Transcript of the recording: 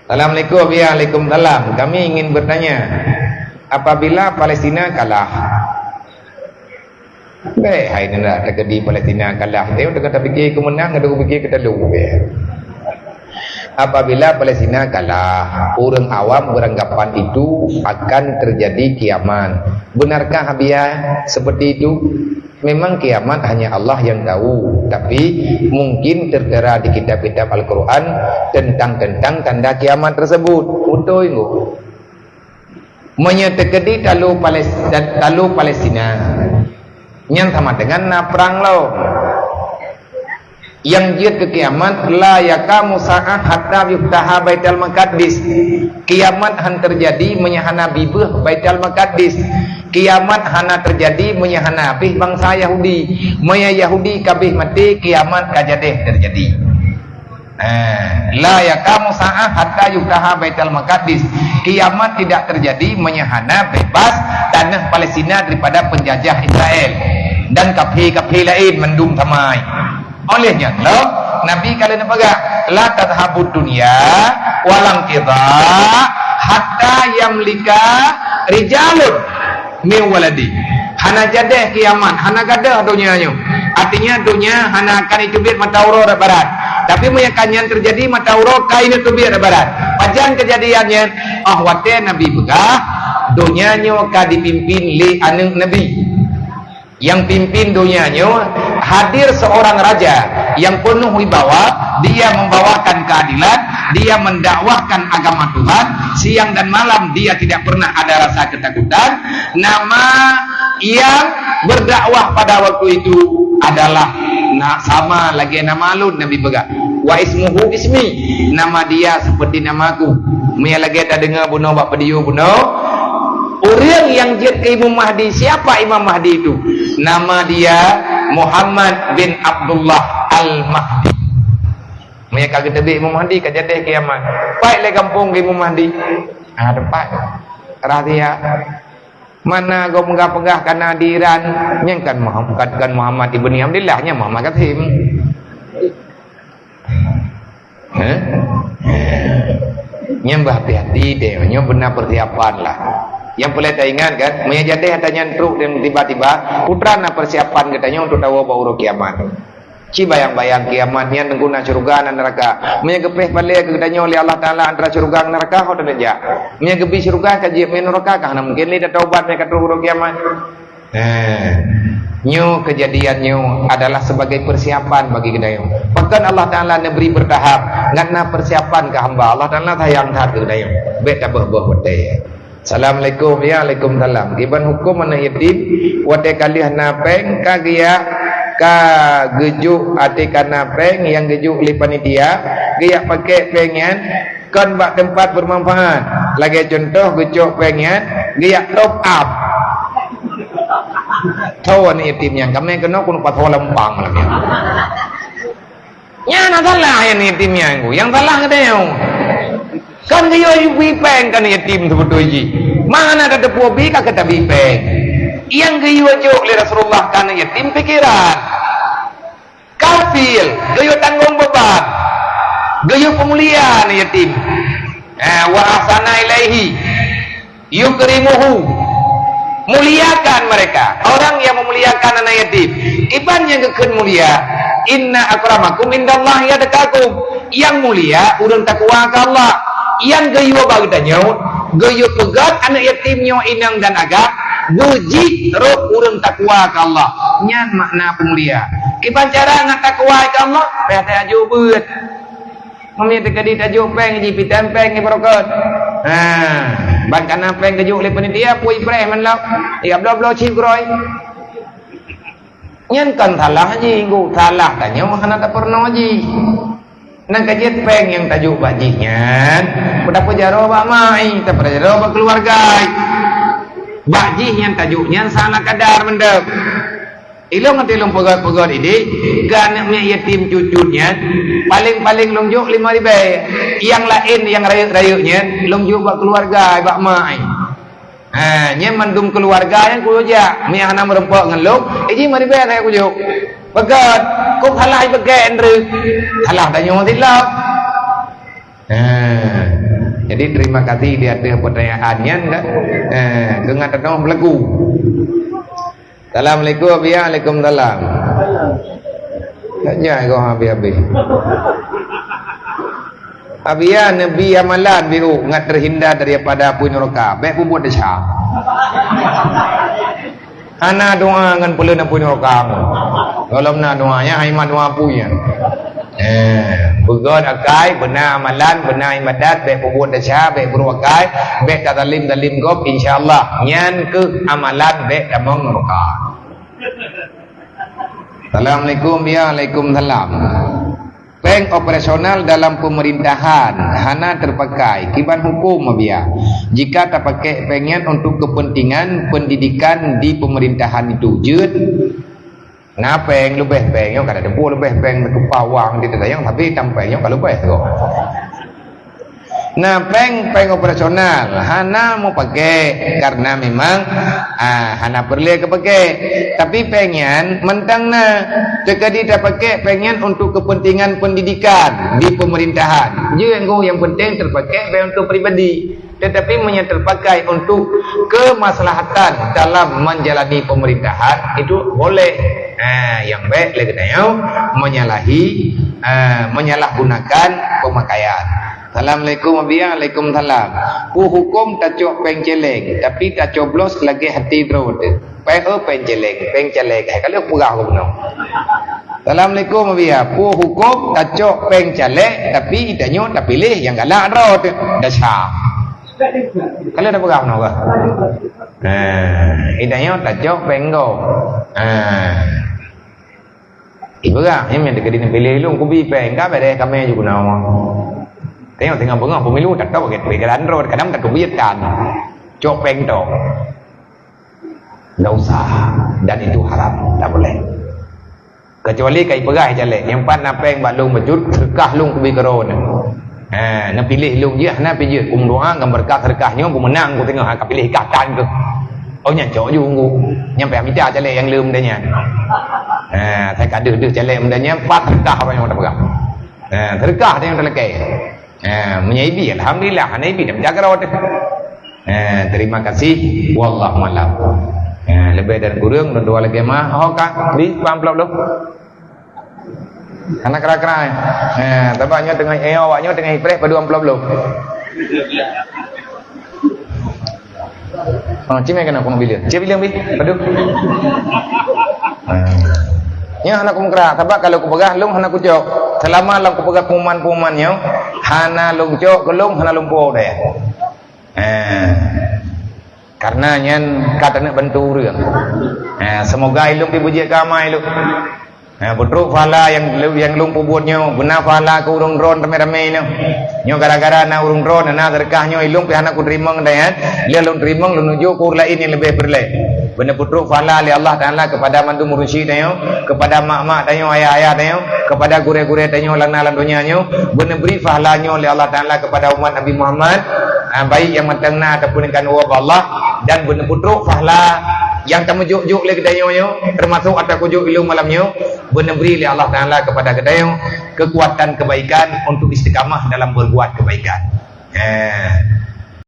Assalamualaikum. Ya, Waalaikumsalam. Kami ingin bertanya, apabila Palestina kalah, baik, hai nak terjadi Palestina kalah, dia udah kata fikir ke menang, ada fikir kita lu. Apabila Palestina kalah, orang awam beranggapan itu akan terjadi kiamat. Benarkah Habibah seperti itu? Memang kiamat hanya Allah yang tahu, tapi mungkin tertera di kitab-kitab Al-Quran tentang tanda kiamat tersebut. Betul itu. Menyertai talu Palestina yang sama dengan perang law. Yang dia ke kiamat la yakamu sa'ah hatta yuftaha Baitul Maqdis. Kiamat han terjadi menyahana bibeuh Baitul Maqdis. Kiamat hana terjadi menyahana abih bangsa Yahudi. Maya Yahudi kabih mati, kiamat kajadeh terjadi. La yakamu sa'ah hatta yuftaha Baitul Maqdis. Kiamat tidak terjadi menyahana bebas tanah Palestina daripada penjajah Israel dan kafir-kafir lain mendum tamai. Olehnya Nabi kalau nak pegang la tadhabud dunya walang qidha hatta yamlika rijalun min waladi. Hana jadeh kiamat, hana gadah dunianya. Artinya dunia hana akan itubir matauro da barat. Tapi meyakannya terjadi matauro kain itubir da barat. Pajan kejadiannya wate Nabi begah dunianya ka dipimpin li anak Nabi. Yang pimpin dunianya hadir seorang raja yang penuh wibawa. Dia membawakan keadilan, dia mendakwahkan agama Tuhan. Siang dan malam dia tidak pernah ada rasa ketakutan. Nama yang berdakwah pada waktu itu adalah sama lagi nama Lut. Nabi begak wa ismuhu ismi, nama dia seperti namaku. Mia lagi tak dengar bunuh bak pediu bunuh. Orang yang jid ke Imam Mahdi, siapa Imam Mahdi itu? Nama dia Muhammad bin Abdullah Al-Mahdi. Mereka kata Imam Mahdi kejadian kiamat. Baiklah kampung Imam Mahdi. Dapat rahsia. Mana kau menggah-pegah karena hadiran nyangkan Muhammad ibni Abdullah nya Muhammad Katim. Nyembah hati dia, nya benar persiapan lah. Yang boleh tak ingat kan, menyajadeh hatanya truk dan tiba-tiba putra na persiapan katanya untuk tahu bahawa kiamat. Ci bayang-bayang kiamatnya tengguna surga dan neraka. Menyegepeh balik katanya oleh Allah Taala antara surga dan neraka kau tak ja. Menyegepi surga kaji neraka karena mungkin dia taubat mereka turun kiamat. Nyu kejadiannya adalah sebagai persiapan bagi kita. Bahkan Allah Taala beri bertahap ngana persiapan ke hamba. Allah Taala tayang tat ke kita. Bet tabah bete. Assalamualaikum. Ya, Waalaikumsalam. Giban hukum mana yatim wate kalih napeng kagia ka gejuk ate kana peng yang gejuk li panitia dia pakai pengen kan bak tempat bermanfaat. Lagi contoh gejuk pengen dia top up. Tahu ni yatimnya kami kena kun patho lempang lagi. Nya nak salah yang yatimnya aku. Yang salah katanya. Kan dia bipeng kan yatim sebetulnya. Mana ada pobi kata bipeng. Yang dia jok oleh Rasulullah kan yatim pikiran. Kafil, dia tanggung beban. Dia pemuliaan yatim. Wa ahsana ilaihi yukrimuhu. Muliakan mereka. Orang yang memuliakan anak yatim. Iban yang kekun mulia. Inna akramakum indallahi atqakum. Yang mulia urang takwa ke Allah. Yang gayu bagdanya, gayu pegat anak yatimnya inang dan agak, buji roh urang takwa ke Allah. Nyan makna pemulia. Iban cara nak takwa ke Allah, pada ajubut. Mami tekadi tajuk peng ji pitan peng ni berokot. Ban kana peng kejuk le panitia pui preh man lak. Ya blo cip groi. Nyan kan salah ji nggu salah tanya makna tak pernah ji. Nang kajian peng yang tajuk bajihnya udah pejaro bak mai tak pejaro bak keluarga bajih yang tajuknya sana kadar mendep ilong ngetilong pegot-pegot ini ganaknya yatim cucunya paling-paling lonjuk 5.000 yang lain yang rayuk-rayuknya lonjuk bak keluarga bak mai nya mandum keluarga yang kuja mi ana merempok ngeluk iji 5.000 saya kujuk pegat kok halah pegat ndre halah tanya silap Jadi terima kasih dia ada pertanyaannya enggak. Dengan tenang berlaku. Assalamualaikum Waalaikumsalam. Tanya kau habis-habis. Abia Nabi amalan biru ngat terhindar daripada api neraka. Baik pun buat desha. Ana doa ngan pula api neraka. Kalau nak doanya haiman doa punya. Bukan akai benar amalan benar ibadat baik pun buat desha baik berwakai baik talim gop insyaallah nyan ke amalan baik damang neraka. Assalamualaikum Waalaikumsalam. Bank operasional dalam pemerintahan hana terpakai kiban hukum biya. Jika tak pakai pengen untuk kepentingan pendidikan di pemerintahan itu jeut. Nah peng lebih peng yo kada tempu lebih peng ke pawang di tayang tapi tampaknya kalau lebih tu. Nah peng operasional hana mau pakai karena memang hana perlu ke pakai tapi pengen mentang terkadi dah pakai pengen untuk kepentingan pendidikan di pemerintahan je yang penting terpakai untuk pribadi tetapi terpakai untuk kemaslahatan dalam menjalani pemerintahan itu boleh. Yang baik lagi menyalahgunakan pemakaian. Assalamualaikum Waalaikumsalam. Hukum tak cok peng celeng tapi tak coblos lagi hati road. Peng celeng. Kalau purah aku benar. Assalamualaikum hukum tak cok peng celeng tapi tak nyot tak pilih yang galak road. Dah sah. Kalau dah purah benar ke? Idanya tak cok peng go. Ibu kan, yang dekat di pilih lu, kubi peng, kau berdeh kami juga nama. Tengok bengah pemilu tak tahu begitu, jalan road kadang tak kebiasaan, cok peng tu, tak usah, dan itu haram, tak boleh. Kecuali kai pegai jalan, yang pan napeng balung bejut, serkah lung kubi keron. Nak pilih lung je, nak pilih doa gambar kah serkahnya, pemenang ku tengok, kau pilih katan ke. Oh nyan cok juga, nyampe amida jalan yang lum dah nyan. Saya kaduh jalan mudanya empat terkah apa yang kita pegang. Terkah yang terlekai. Menyaibi alhamdulillah hanaibi dah menjaga rawat. Terima kasih wallahu a'lam. Lebih dari kurang dan dua lagi mah kak di pamplop lu. Anak kera-kera. Tabaknya tengah awaknya tengah ipres pada amplop lu. Cimai kena aku mobil dia. Cik bilang bi, padu. Nya anak aku mengkerak, sebab kalau aku pegang lung hana aku cok. Selama lang aku pegang puman-pumannya, hana lung cok, kelung hana lumpuh dah. Karena nyan kata nak bantu orang. Semoga ilung dipuji kamai lu. Putruk fala yang lumpuh buatnya, benar fala ke urung drone ramai-ramai ni. Nyo gara-gara na urung drone na terkahnya ilung pi anak ku terima ngadayan, dia lung terima lu nuju ku lain yang lebih berleh. Benar putruk fala li Allah Taala kepada mantu murusi tayo, kepada mak-mak tayo, ayah-ayah tayo, kepada gure-gure tayo lana dunia nyo, benar beri fahalanya li Allah Taala kepada umat Nabi Muhammad, baik yang matangna ataupun yang Allah dan benar putruk fahala yang tamujuk-juk le kedayo termasuk atas kujuk ilmu malamnya benar beri li Allah Taala kepada kedayo kekuatan kebaikan untuk istiqamah dalam berbuat kebaikan.